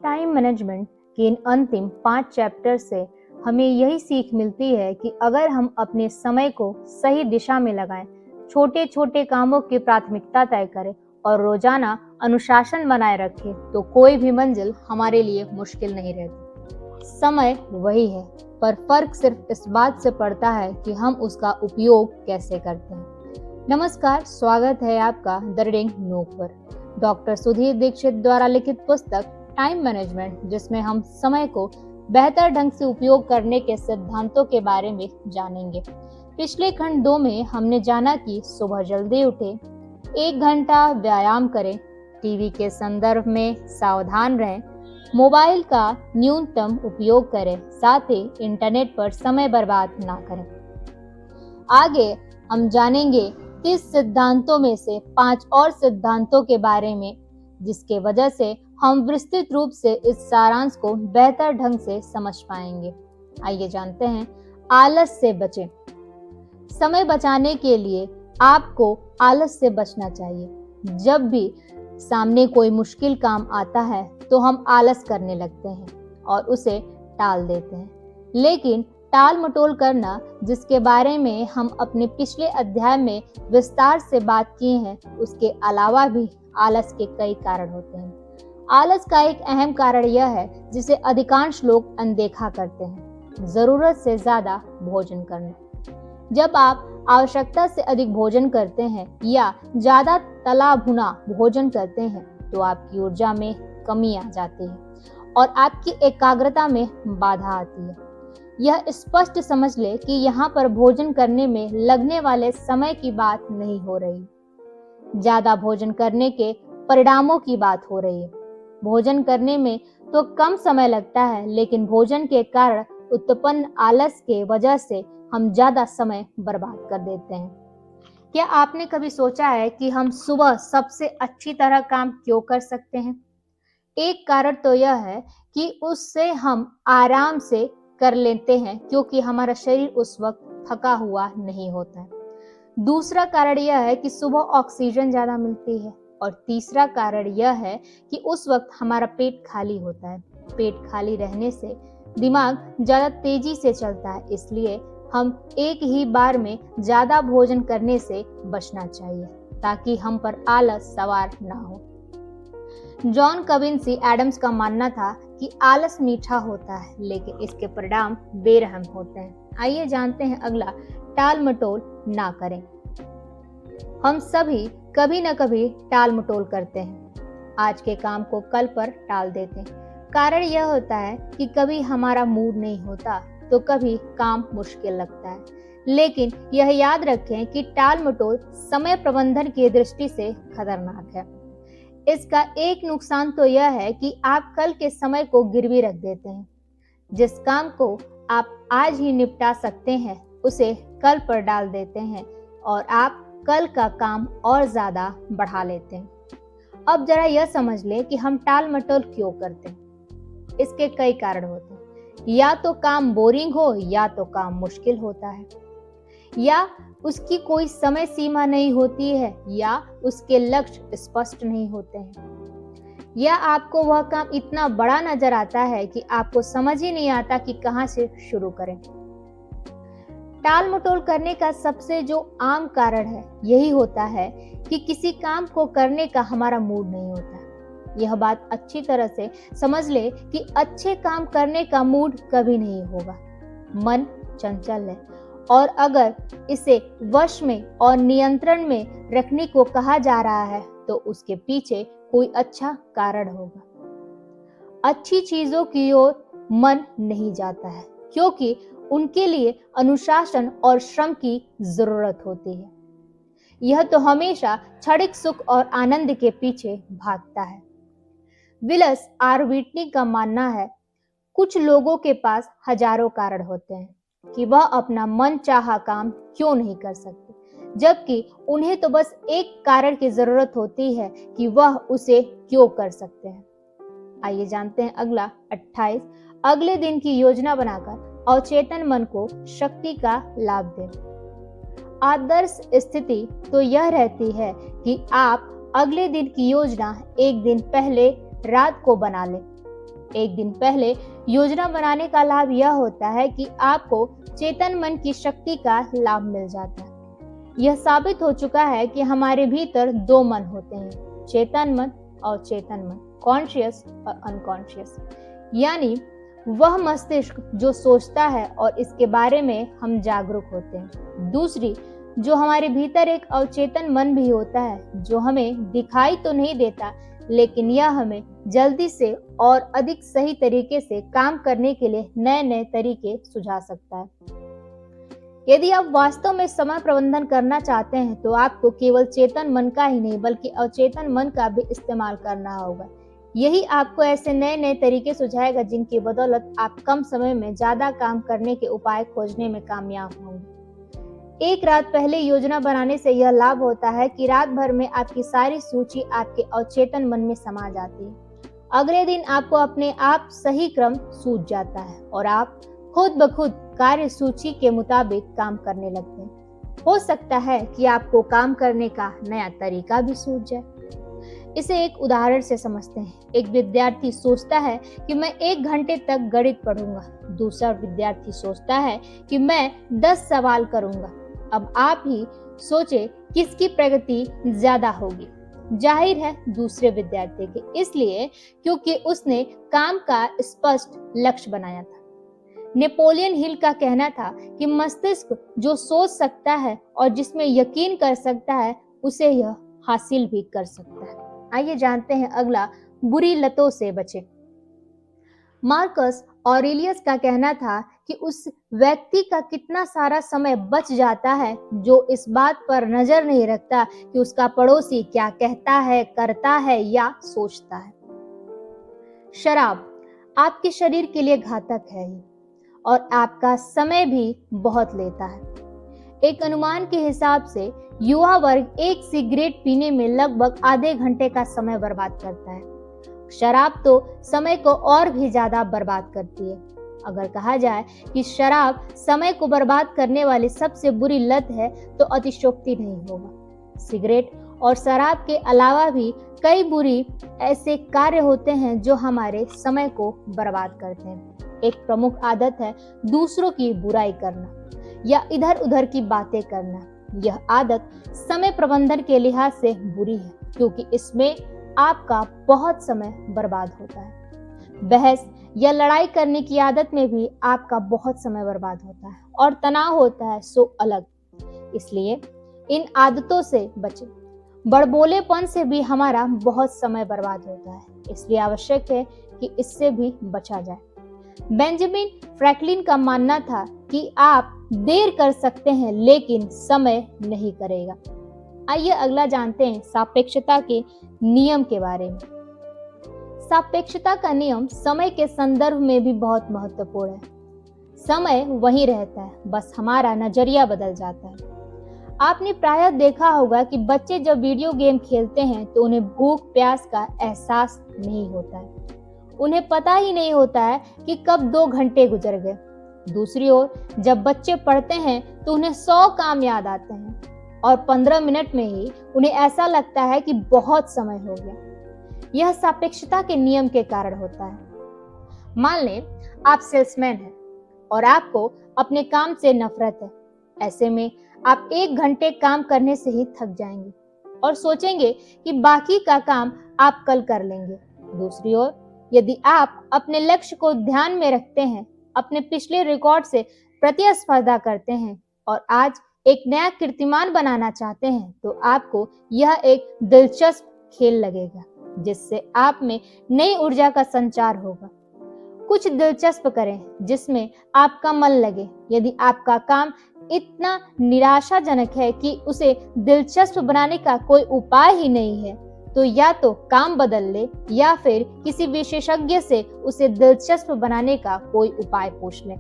Time management के इन अंतिम 5 chapter से हमें यही सीख मिलती है कि अगर हम अपने समय को सही दिशा में लगाएं, छोटे छोटे कामों की प्राथमिकता तय करें और रोजाना अनुशासन बनाए रखें, तो कोई भी मंजिल हमारे लिए मुश्किल नहीं रहती। समय वही है, पर फर्क सिर्फ इस बात से पड़ता है कि हम उसका उपयोग कैसे करते हैं। नमस्कार, स्वागत है आपका द रीडिंग नोक पर। डॉक्टर सुधीर दीक्षित द्वारा लिखित पुस्तक टाइम मैनेजमेंट, जिसमें हम समय को बेहतर ढंग से उपयोग करने के सिद्धांतों के बारे में जानेंगे। पिछले खंड 2 में हमने जाना कि सुबह जल्दी उठें, 1 घंटा व्यायाम करें, टीवी के संदर्भ में सावधान रहें, मोबाइल का न्यूनतम उपयोग करें, साथ ही इंटरनेट पर समय बर्बाद ना करें। आगे हम जानेंगे 30 सिद्धांतों में से 5 और सिद्धांतों के बारे में, जिसके वजह से हम विस्तृत रूप से इस सारांश को बेहतर ढंग से समझ पाएंगे। आइए जानते हैं। आलस से बचें। समय बचाने के लिए आपको आलस से बचना चाहिए। जब भी सामने कोई मुश्किल काम आता है तो हम आलस करने लगते हैं और उसे टाल देते हैं। लेकिन टाल मटोल करना, जिसके बारे में हम अपने पिछले अध्याय में विस्तार से बात की है, उसके अलावा भी आलस के कई कारण होते हैं। आलस का एक अहम कारण यह है जिसे अधिकांश लोग अनदेखा करते हैं, जरूरत से ज्यादा भोजन करना। जब आप आवश्यकता से अधिक भोजन करते हैं या ज्यादा तला भुना भोजन करते हैं तो आपकी ऊर्जा में कमी आ जाती है और आपकी एकाग्रता में बाधा आती है। यह स्पष्ट समझ ले कि यहाँ पर भोजन करने में लगने वाले समय की बात नहीं हो रही, ज्यादा भोजन करने के परिणामों की बात हो रही है। भोजन करने में तो कम समय लगता है, लेकिन भोजन के कारण उत्पन्न आलस के वजह से हम ज्यादा समय बर्बाद कर देते हैं। क्या आपने कभी सोचा है कि हम सुबह सबसे अच्छी तरह काम क्यों कर सकते हैं? एक कारण तो यह है कि उससे हम आराम से कर लेते हैं, क्योंकि हमारा शरीर उस वक्त थका हुआ नहीं होता है। दूसरा कारण यह है कि सुबह ऑक्सीजन ज्यादा मिलती है और तीसरा कारण यह है कि उस वक्त हमारा पेट खाली होता है। पेट खाली रहने से दिमाग ज्यादा तेजी से चलता है, इसलिए हम एक ही बार में ज्यादा भोजन करने से बचना चाहिए ताकि हम पर आलस सवार ना हो। जॉन कविंसी एडम्स का मानना था कि आलस मीठा होता है, लेकिन इसके परिणाम बेरहम होते हैं। आइए जानते हैं अगला, टाल मटोल ना करें। हम सभी कभी न कभी टाल मटोल करते हैं, आज के काम को कल पर टाल देते हैं। कारण यह होता है कि कभी हमारा मूड नहीं होता तो कभी काम मुश्किल लगता है। लेकिन यह याद रखें कि टाल मटोल समय प्रबंधन की दृष्टि से खतरनाक है। इसका एक नुकसान तो यह है कि आप कल के समय को गिरवी रख देते हैं। जिस काम को आप आज ही निपटा सकते हैं उसे कल पर डाल देते हैं और आप कल का काम और ज्यादा बढ़ा लेते हैं। अब जरा यह समझ लें कि हम टाल मटोल क्यों करते हैं। इसके कई कारण होते हैं। या तो काम बोरिंग हो, या तो काम मुश्किल होता है, या उसकी कोई समय सीमा नहीं होती है, या उसके लक्ष्य स्पष्ट नहीं होते हैं, या आपको वह काम इतना बड़ा नजर आता है कि आपको समझ ही नहीं आता कि कहां से शुरू करें। टाल मटोल करने का सबसे जो आम कारण है यही होता है कि किसी काम को करने का हमारा मूड नहीं होता। यह बात अच्छी तरह से समझ ले कि अच्छे काम करने का मूड कभी नहीं होगा। मन चंचल है और अगर इसे वश में और नियंत्रण में रखने को कहा जा रहा है तो उसके पीछे कोई अच्छा कारण होगा। अच्छी चीजों की ओर मन नहीं जाता है क्योंकि उनके लिए अनुशासन और श्रम की जरूरत होती है। यह तो हमेशा क्षणिक सुख और आनंद के पीछे भागता है। विल्स आर व्हिटनी का मानना है, कुछ लोगों के पास हजारों कारण होते हैं कि वह अपना मन चाहा काम क्यों नहीं कर सकते, जबकि उन्हें तो बस एक कारण की जरूरत होती है कि वह उसे क्यों कर सकते हैं। आइए जानते हैं अगला 28, अगले दिन की योजना बनाकर अवचेतन मन को शक्ति का लाभ दें। आदर्श स्थिति तो यह रहती है कि आप अगले दिन की योजना एक दिन पहले रात को बना लें। एक दिन पहले योजना बनाने का लाभ यह होता है कि आपको चेतन मन की शक्ति का लाभ मिल जाता है। यह साबित हो चुका है कि हमारे भीतर दो मन होते हैं, चेतन मन और चेतन मन, कॉन्शियस और अनकॉन्शियस। यानी वह मस्तिष्क जो सोचता है और इसके बारे में हम जागरूक होते हैं। दूसरी, जो हमारे भीतर एक अवचेतन मन भी होता है जो हमें दिखाई तो नहीं देता, लेकिन यह हमें जल्दी से और अधिक सही तरीके से काम करने के लिए नए नए तरीके सुझा सकता है। यदि आप वास्तव में समय प्रबंधन करना चाहते हैं तो आपको केवल चेतन मन का ही नहीं बल्कि अवचेतन मन का भी इस्तेमाल करना होगा। यही आपको ऐसे नए नए तरीके सुझाएगा जिनकी बदौलत आप कम समय में ज्यादा काम करने के उपाय खोजने में कामयाब होंगे। एक रात पहले योजना बनाने से यह लाभ होता है कि रात भर में आपकी सारी सूची आपके अवचेतन मन में समा जाती है। अगले दिन आपको अपने आप सही क्रम सूझ जाता है और आप खुद ब खुद कार्य सूची के मुताबिक काम करने लगते हैं। हो सकता है कि आपको काम करने का नया तरीका भी सूझ जाए। इसे एक उदाहरण से समझते हैं। एक विद्यार्थी सोचता है कि मैं 1 घंटे तक गणित पढ़ूंगा। दूसरा विद्यार्थी सोचता है कि मैं 10 सवाल करूंगा। अब आप ही सोचे किसकी प्रगति ज्यादा होगी। जाहिर है दूसरे विद्यार्थी की, इसलिए क्योंकि उसने काम का स्पष्ट लक्ष्य बनाया था। नेपोलियन हिल का कहना था कि मस्तिष्क जो सोच सकता है और जिसमें यकीन कर सकता है उसे यह हासिल भी कर सकता है। आइए जानते हैं अगला, बुरी लतों से बचें। मार्कस ऑरेलियस का कहना था कि उस व्यक्ति का कितना सारा समय बच जाता है जो इस बात पर नजर नहीं रखता कि उसका पड़ोसी क्या कहता है, करता है या सोचता है। शराब आपके शरीर के लिए घातक है और आपका समय भी बहुत लेता है। एक अनुमान के हिसाब से युवा वर्ग एक सिगरेट पीने में लगभग आधे घंटे का समय बर्बाद करता है। शराब तो समय को और भी ज्यादा बर्बाद करती है। अगर कहा जाए कि शराब समय को बर्बाद करने वाली सबसे बुरी लत है तो अतिशयोक्ति नहीं होगा। सिगरेट और शराब के अलावा भी कई बुरी ऐसे कार्य होते हैं जो हमारे समय को बर्बाद करते हैं। एक प्रमुख आदत है दूसरों की बुराई करना या इधर उधर की बातें करना। यह आदत समय प्रबंधन के लिहाज से बुरी है क्योंकि इसमें आपका बहुत समय बर्बाद होता है। बहस या लड़ाई करने की आदत में भी आपका बहुत समय बर्बाद होता है और तनाव होता है सो अलग। इसलिए इन आदतों से बचें। बड़बोलेपन से भी हमारा बहुत समय बर्बाद होता है, इसलिए आवश्यक है कि इससे भी बचा जाए। बेंजामिन फ्रैंकलिन का मानना था कि आप देर कर सकते हैं लेकिन समय नहीं करेगा। आइए अगला जानते हैं सापेक्षता के नियम के बारे में। सापेक्षता का नियम समय के संदर्भ में भी बहुत महत्वपूर्ण है। समय वही रहता है, बस हमारा नजरिया बदल जाता है। आपने प्रायः देखा होगा कि बच्चे जब वीडियो गेम खेलते हैं तो उन्हें भूख प्यास का एहसास नहीं होता है। उन्हें पता ही नहीं होता है कि कब 2 घंटे गुजर गए। दूसरी ओर जब बच्चे पढ़ते हैं तो उन्हें 100 काम याद आते हैं और 15 मिनट में ही उन्हें ऐसा लगता है कि बहुत समय हो गया। यह सापेक्षता के नियम के कारण होता है। मान लें आप सेल्समैन हैं और आपको अपने काम से नफरत है। ऐसे में आप 1 घंटे काम करने से ही थक जाएंगे और सोचेंगे कि बाकी का काम आप कल कर लेंगे। दूसरी ओर यदि आप अपने लक्ष्य को ध्यान में रखते हैं, अपने पिछले रिकॉर्ड से प्रतिस्पर्धा करते हैं और आज एक नया कीर्तिमान बनाना चाहते हैं तो आपको यह एक दिलचस्प खेल लगेगा जिससे आप में नई ऊर्जा का संचार होगा। कुछ दिलचस्प करें जिसमें आपका मन लगे। यदि आपका काम इतना निराशाजनक है कि उसे दिलचस्प बनाने का कोई उपाय ही नहीं है तो या तो काम बदल ले या फिर किसी विशेषज्ञ से उसे दिलचस्प बनाने का कोई उपाय पूछ लें।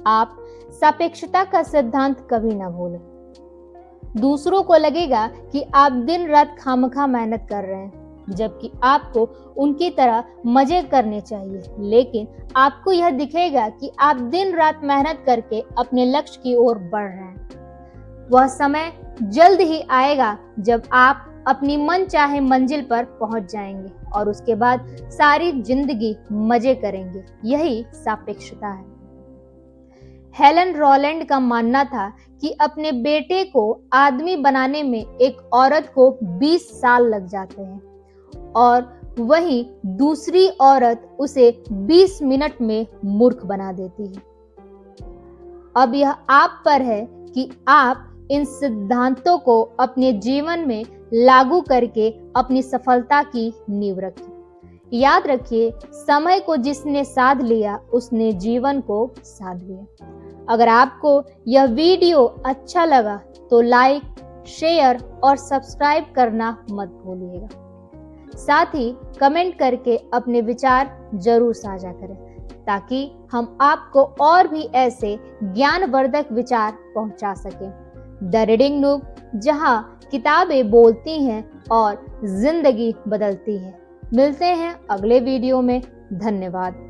आप सापेक्षता का सिद्धांत कभी ना भूलें। दूसरों को लगेगा कि आप दिन रात खामखा मेहनत कर रहे हैं जबकि आपको उनकी तरह मजे करने चाहिए, लेकिन आपको यह दिखेगा कि आप दिन रात मेहनत करके अपने लक्ष्य की ओर बढ़ रहे हैं। वह समय जल्द ही आएगा जब आप अपनी मन चाहे मंजिल पर पहुंच जाएंगे और उसके बाद सारी जिंदगी मजे करेंगे। यही सापेक्षता है। हेलन रॉलैंड का मानना था कि अपने बेटे को आदमी बनाने में एक औरत को 20 साल लग जाते हैं और वहीं दूसरी औरत उसे 20 मिनट में मूर्ख बना देती है। अब यह आप पर है कि आप इन सिद्धांतों को अपने जीवन में लागू करके अपनी सफलता की नींव रखें। याद रखिए, समय को जिसने साध लिया उसने जीवन को साध लिया। अगर आपको यह वीडियो अच्छा लगा तो लाइक, शेयर और सब्सक्राइब करना मत भूलिएगा। साथ ही कमेंट करके अपने विचार जरूर साझा करें ताकि हम आपको और भी ऐसे ज्ञानवर्धक विचार पहुंचा सकें। द रीडिंग नूब, जहां किताबें बोलती हैं और जिंदगी बदलती है। मिलते हैं अगले वीडियो में। धन्यवाद।